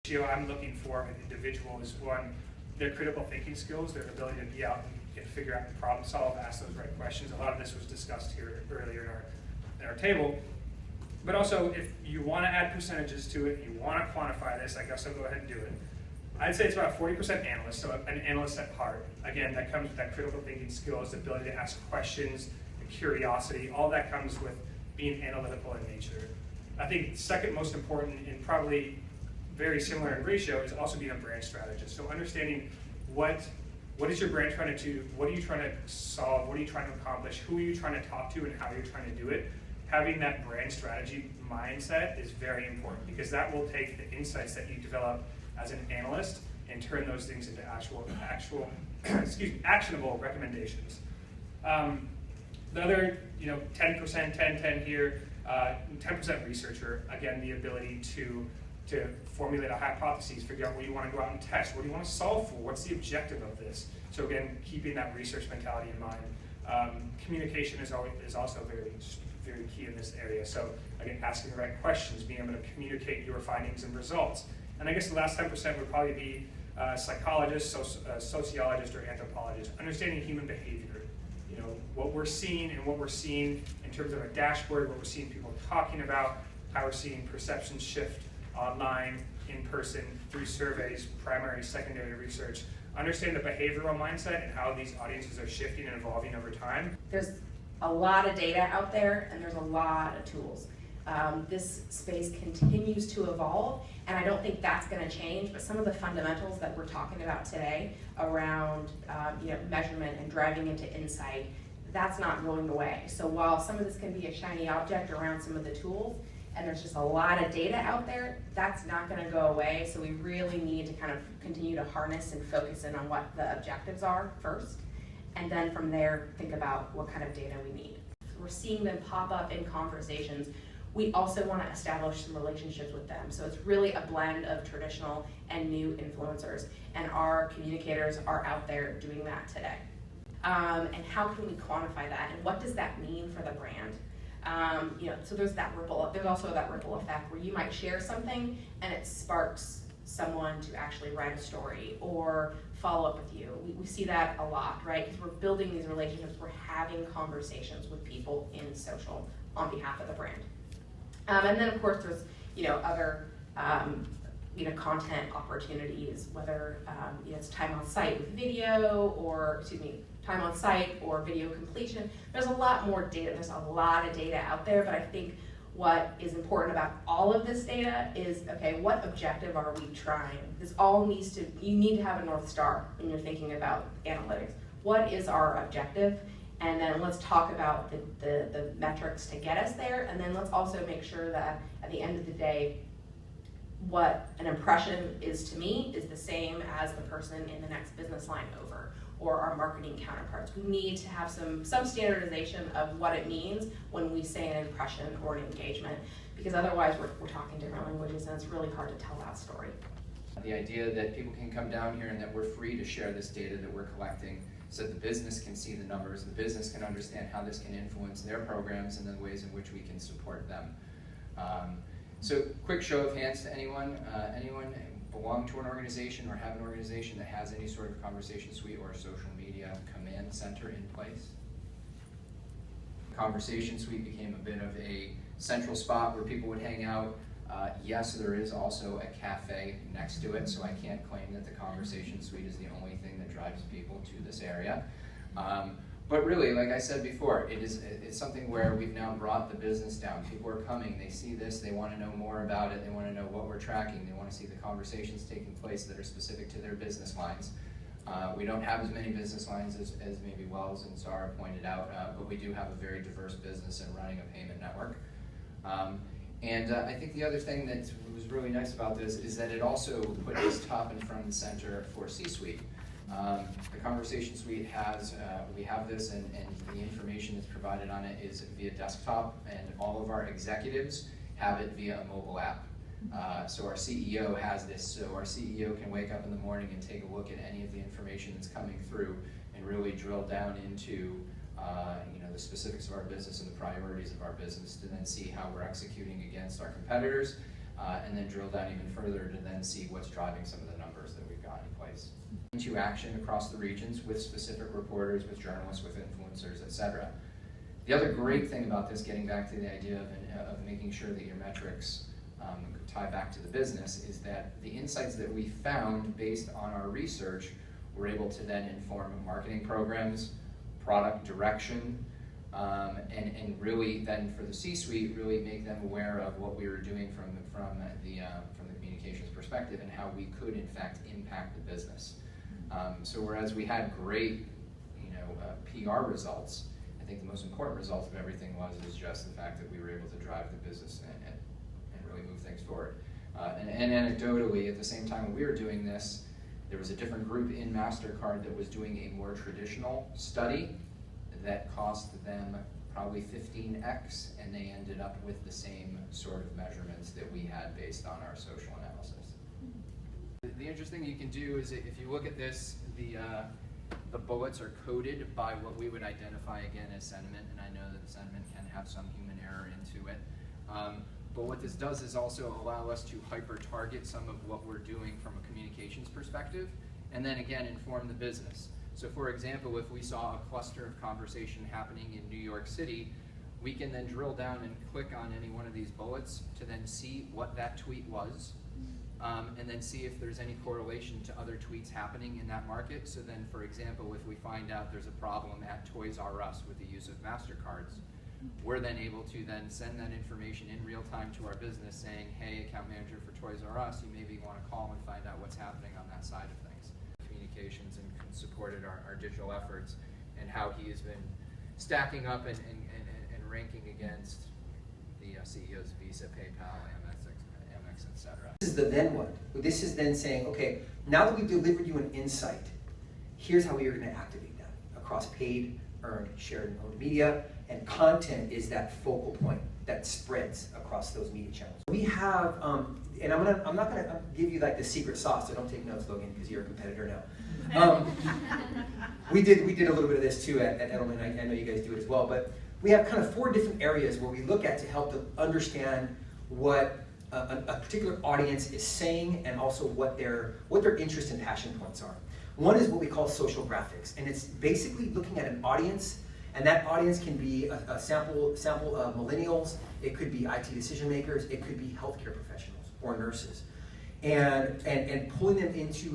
I'm looking for an individual is one, their critical thinking skills, their ability to be out and figure out the problem solve, ask those right questions. A lot of this was discussed here earlier in our table. But also, if you want to add percentages to it, you want to quantify this, I guess I'll go ahead and do it. I'd say it's about 40% analyst, so an analyst at heart. Again, that comes with that critical thinking skills, the ability to ask questions, the curiosity, all that comes with being analytical in nature. I think second most important, and probably very similar in ratio, is also being a brand strategist. So understanding what is your brand trying to do, what are you trying to solve, what are you trying to accomplish, who are you trying to talk to, and how you're trying to do it. Having that brand strategy mindset is very important because that will take the insights that you develop as an analyst and turn those things into actionable recommendations. The other, 10%, 10 here, 10% researcher. Again, the ability to formulate a hypothesis, figure out what you want to go out and test, what do you want to solve for, what's the objective of this. So again, keeping that research mentality in mind. Communication is also very key in this area. So again, asking the right questions, being able to communicate your findings and results. And I guess the last 10% would probably be psychologist, sociologist, or anthropologist. Understanding human behavior. What we're seeing and what we're seeing in terms of a dashboard, what we're seeing people talking about, how we're seeing perceptions shift online, in person, through surveys, primary, secondary research. Understand the behavioral mindset and how these audiences are shifting and evolving over time. There's a lot of data out there and there's a lot of tools. This space continues to evolve, and I don't think that's going to change, but some of the fundamentals that we're talking about today around measurement and driving into insight, that's not going away. So while some of this can be a shiny object around some of the tools, and there's just a lot of data out there, that's not going to go away. So we really need to kind of continue to harness and focus in on what the objectives are first, and then from there think about what kind of data we need. We're seeing them pop up in conversations. We also want to establish some relationships with them. So it's really a blend of traditional and new influencers, and our communicators are out there doing that today. And how can we quantify that, and what does that mean for the brand? So there's also that ripple effect where you might share something and it sparks someone to actually write a story or follow up with you. We see that a lot, right? Because we're building these relationships, we're having conversations with people in social on behalf of the brand. And then of course there's other content opportunities, whether it's time on site with video, or time on site or video completion. There's a lot more data. There's a lot of data out there, but I think what is important about all of this data is, okay, what objective are we trying? You need to have a North Star when you're thinking about analytics. What is our objective? And then let's talk about the metrics to get us there, and then let's also make sure that at the end of the day, what an impression is to me is the same as the person in the next business line over, or our marketing counterparts. We need to have some standardization of what it means when we say an impression or an engagement, because otherwise we're talking different languages and it's really hard to tell that story. The idea that people can come down here and that we're free to share this data that we're collecting so that the business can see the numbers, the business can understand how this can influence their programs and the ways in which we can support them. So quick show of hands to anyone belong to an organization or have an organization that has any sort of conversation suite or social media command center in place. Conversation suite became a bit of a central spot where people would hang out. Yes, there is also a cafe next to it, so I can't claim that the conversation suite is the only thing that drives people to this area. But really, like I said before, it's something where we've now brought the business down. People are coming, they see this, they want to know more about it, they want to know what we're tracking, they want to see the conversations taking place that are specific to their business lines. We don't have as many business lines as maybe Wells and Sara pointed out, but we do have a very diverse business in running a payment network. And I think the other thing that was really nice about this is that it also put us top and front and center for C-suite. The conversation suite we have this, and the information that's provided on it is via desktop, and all of our executives have it via a mobile app. So our CEO has this, so our CEO can wake up in the morning and take a look at any of the information that's coming through and really drill down into the specifics of our business and the priorities of our business to then see how we're executing against our competitors, and then drill down even further to then see what's driving some of the numbers that we've got in place. Into action across the regions with specific reporters, with journalists, with influencers, etc. The other great thing about this, getting back to the idea of making sure that your metrics tie back to the business, is that the insights that we found based on our research were able to then inform marketing programs, product direction, and really then for the C-suite, really make them aware of what we were doing from the communications perspective and how we could in fact impact the business. So whereas we had great, PR results, I think the most important result of everything is just the fact that we were able to drive the business and really move things forward. And anecdotally, at the same time when we were doing this, there was a different group in MasterCard that was doing a more traditional study that cost them probably 15x, and they ended up with the same sort of measurements that we had based on our social analysis. The interesting thing you can do is if you look at this, the bullets are coded by what we would identify again as sentiment, and I know that sentiment can have some human error into it. But what this does is also allow us to hyper-target some of what we're doing from a communications perspective, and then again inform the business. So for example, if we saw a cluster of conversation happening in New York City, we can then drill down and click on any one of these bullets to then see what that tweet was, and then see if there's any correlation to other tweets happening in that market. So then, for example, if we find out there's a problem at Toys R Us with the use of MasterCards, we're then able to then send that information in real time to our business saying, hey, account manager for Toys R Us, you maybe want to call and find out what's happening on that side of things. Communications and supported our digital efforts, and how he has been stacking up and ranking against the CEOs of Visa, PayPal, Amex, etc. This is the then what? This is then saying, okay, now that we've delivered you an insight, here's how we are going to activate that across paid, earned, shared, and owned media, and content is that focal point that spreads across those media channels. We have, and I'm not gonna give you like the secret sauce, so don't take notes, Logan, because you're a competitor now. We did a little bit of this too at Edelman. I know you guys do it as well, but we have kind of 4 different areas where we look at to help them understand what a particular audience is saying, and also what their interest and passion points are. One is what we call social graphics, and it's basically looking at an audience, and that audience can be a sample of millennials, it could be IT decision makers, it could be healthcare professionals or nurses, and pulling them into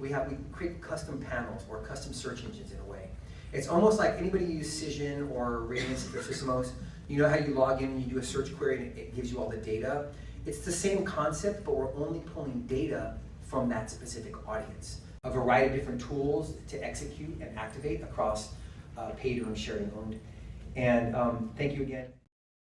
we create custom panels or custom search engines in a way. It's almost like anybody use Cision or Radiance or Sysmos. You know how you log in and you do a search query and it gives you all the data. It's the same concept, but we're only pulling data from that specific audience. A variety of different tools to execute and activate across paid, earned, shared, and owned. And thank you again.